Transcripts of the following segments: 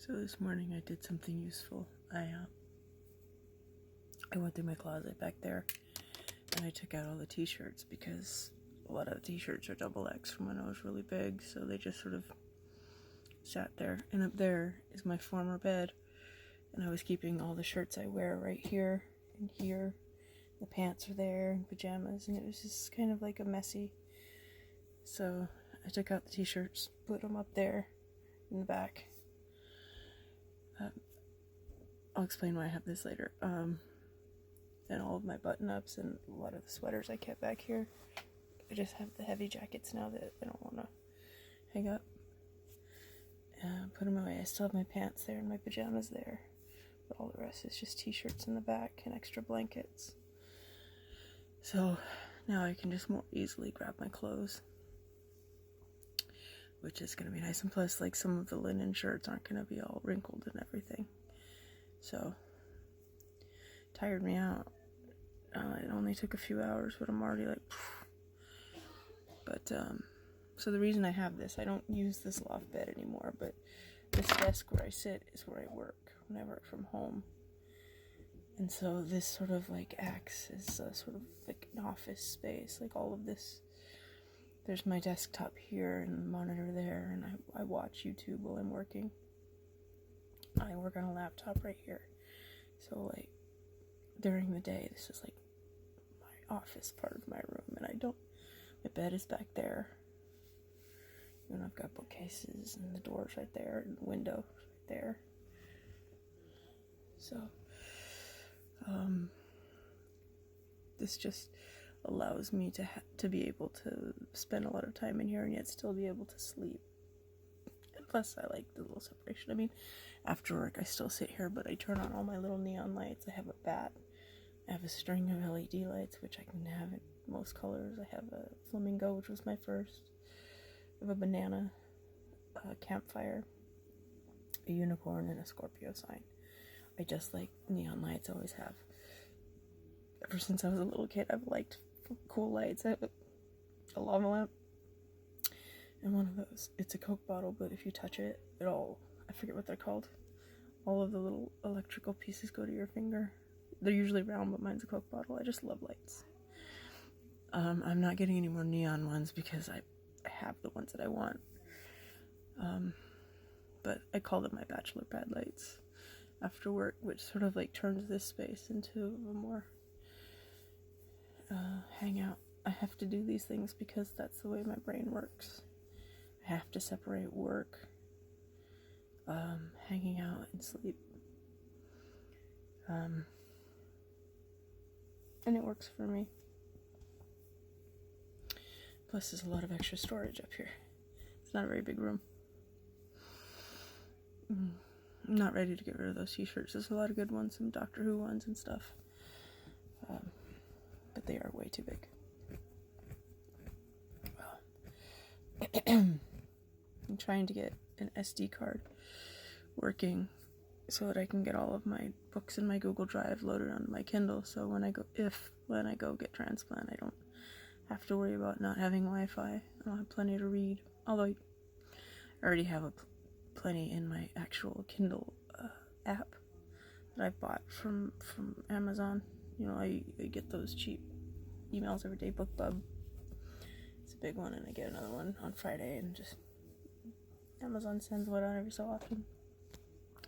So this morning I did something useful. I went through my closet back there and I took out all the t-shirts because a lot of the t-shirts are double X from when I was really big, so they just sort of sat there. And up there is my former bed, and I was keeping all the shirts I wear right here and here. The pants are there and pajamas, and it was just kind of like a messy. So I took out the t-shirts, put them up there in the back. I'll explain why I have this later. And all of my button-ups and a lot of the sweaters I kept back here. I just have the heavy jackets now that I don't want to hang up. Put them away. I still have my pants there and my pajamas there. But all the rest is just t-shirts in the back and extra blankets. So now I can just more easily grab my clothes, which is going to be nice. And plus, like, some of the linen shirts aren't going to be all wrinkled and everything. So, tired me out. It only took a few hours, but I'm already like, phew. But, so the reason I have this, I don't use this loft bed anymore, but this desk where I sit is where I work when I work from home. And so this sort of like acts as a sort of like an office space, like all of this. There's my desktop here and the monitor there, and I watch YouTube while I'm working. I work on a laptop right here. So like during the day, this is like my office part of my room, and my bed is back there. And I've got bookcases and the doors right there and the window right there. So, this just allows me to be able to spend a lot of time in here and yet still be able to sleep. And plus, I like the little separation. I mean, after work, I still sit here, but I turn on all my little neon lights. I have a bat. I have a string of LED lights, which I can have in most colors. I have a flamingo, which was my first. I have a banana, a campfire, a unicorn, and a Scorpio sign. I just like neon lights, always have. Ever since I was a little kid, I've liked cool lights. I have a lava lamp and one of those. It's a Coke bottle, but if you touch it, I forget what they're called. All of the little electrical pieces go to your finger. They're usually round, but mine's a Coke bottle. I just love lights. I'm not getting any more neon ones because I have the ones that I want. But I call them my bachelor pad lights after work, which sort of like turns this space into a more hangout. I have to do these things because that's the way my brain works. I have to separate work, hanging out, and sleep. And it works for me. Plus, there's a lot of extra storage up here. It's not a very big room. I'm not ready to get rid of those t-shirts. There's a lot of good ones, some Doctor Who ones and stuff. But they are way too big. I'm trying to get an SD card working so that I can get all of my books in my Google Drive loaded onto my Kindle, so when I go get transplant, I don't have to worry about not having Wi-Fi. I'll have plenty to read. Although I already have plenty in my actual Kindle app that I bought from Amazon. You know, I get those cheap emails every day. BookBub, it's a big one, and I get another one on Friday, and just Amazon sends one out every so often.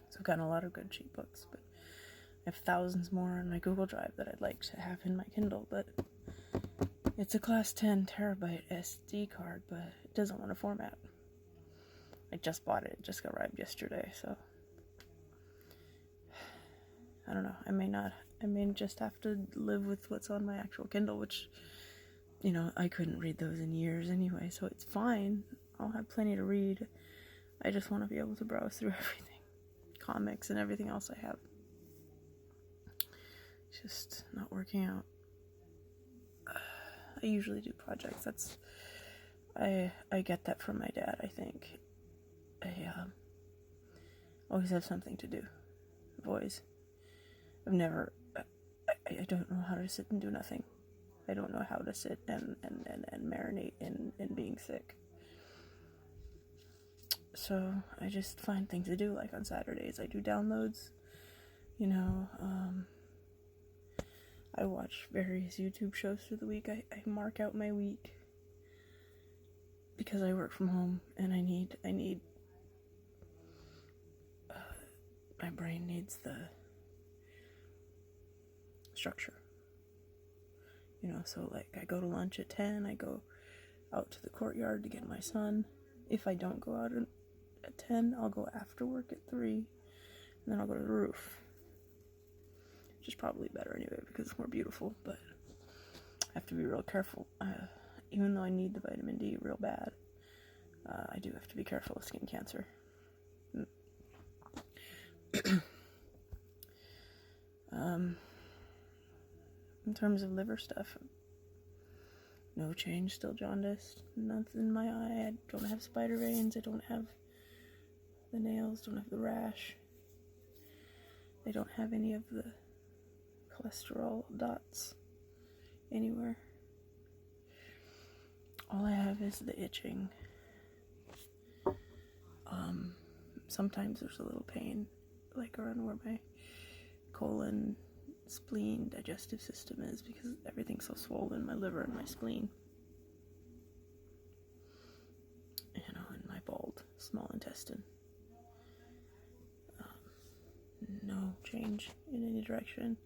So I've gotten a lot of good cheap books, but I have thousands more on my Google Drive that I'd like to have in my Kindle, but it's a class 10 terabyte SD card, but it doesn't want to format. I just bought it. It just arrived yesterday, so I don't know. I may just have to live with what's on my actual Kindle, which, you know, I couldn't read those in years anyway, so it's fine. I'll have plenty to read. I just want to be able to browse through everything. Comics and everything else I have. It's just not working out. I usually do projects. I get that from my dad, I think. I always have something to do. Always. I don't know how to sit and do nothing. I don't know how to sit and marinate in being sick. So I just find things to do. Like on Saturdays, I do downloads. You know, I watch various YouTube shows through the week. I mark out my week because I work from home, and I need my brain needs the structure. You know, so like I go to lunch at 10, I go out to the courtyard to get my son. If I don't go out at 10, I'll go after work at 3, and then I'll go to the roof. Which is probably better anyway because it's more beautiful, but I have to be real careful. Even though I need the vitamin D real bad, I do have to be careful of skin cancer. In terms of liver stuff, no change, still jaundiced, nothing in my eye, I don't have spider veins, I don't have the nails, don't have the rash, I don't have any of the cholesterol dots anywhere. All I have is the itching. Sometimes there's a little pain, like around where my colon, spleen, digestive system is, because everything's so swollen, my liver and my spleen. You know, and my bald small intestine. No change in any direction.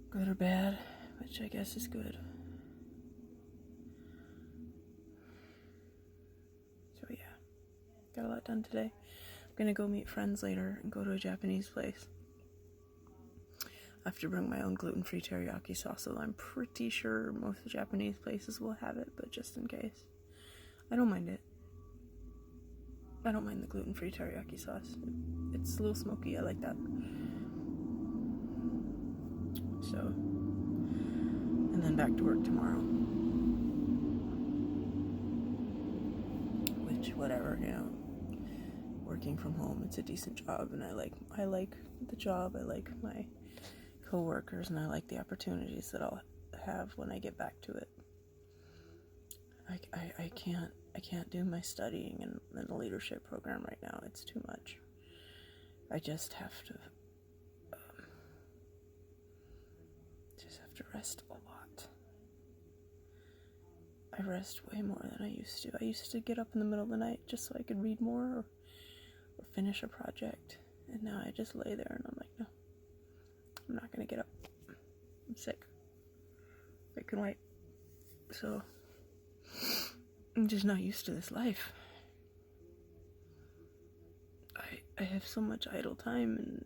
Good or bad, which I guess is good. So yeah, got a lot done today. I'm gonna go meet friends later and go to a Japanese place. I have to bring my own gluten-free teriyaki sauce, so I'm pretty sure most of the Japanese places will have it, but just in case. I don't mind it. I don't mind the gluten-free teriyaki sauce. It's a little smoky, I like that. So, and then back to work tomorrow. Which, whatever, you know, working from home, it's a decent job, and I like the job, I like my co-workers, and I like the opportunities that I'll have when I get back to it. I can't do my studying and the leadership program right now. It's too much. I just have to rest a lot. I rest way more than I used to. I used to get up in the middle of the night just so I could read more or finish a project, and now I just lay there and I'm like, no, I'm not gonna get up. I'm sick. I can wait. So I'm just not used to this life. I have so much idle time, and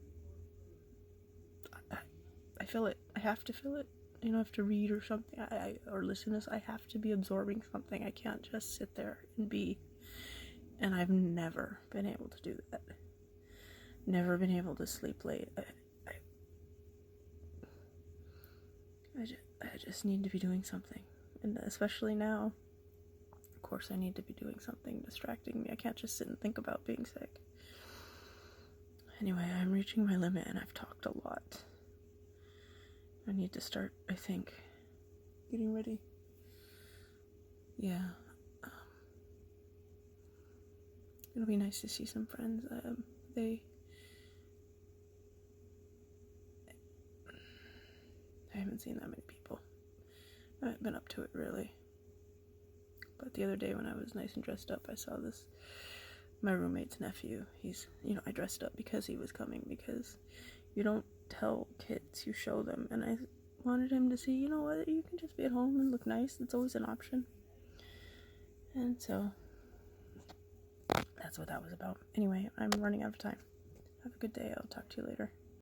I feel it. I have to feel it. You know, I have to read or something, or listen to this. I have to be absorbing something. I can't just sit there and be. And I've never been able to do that. Never been able to sleep late. I just need to be doing something. And especially now, of course, I need to be doing something distracting me. I can't just sit and think about being sick. Anyway, I'm reaching my limit, and I've talked a lot. I need to start, I think, getting ready. Yeah. It'll be nice to see some friends. I haven't seen that many people. I haven't been up to it, really. But the other day when I was nice and dressed up, I saw my roommate's nephew. I dressed up because he was coming, because you don't tell kids, you show them. And I wanted him to see, you know what, you can just be at home and look nice. It's always an option. And so that's what that was about. Anyway, I'm running out of time. Have a good day. I'll talk to you later.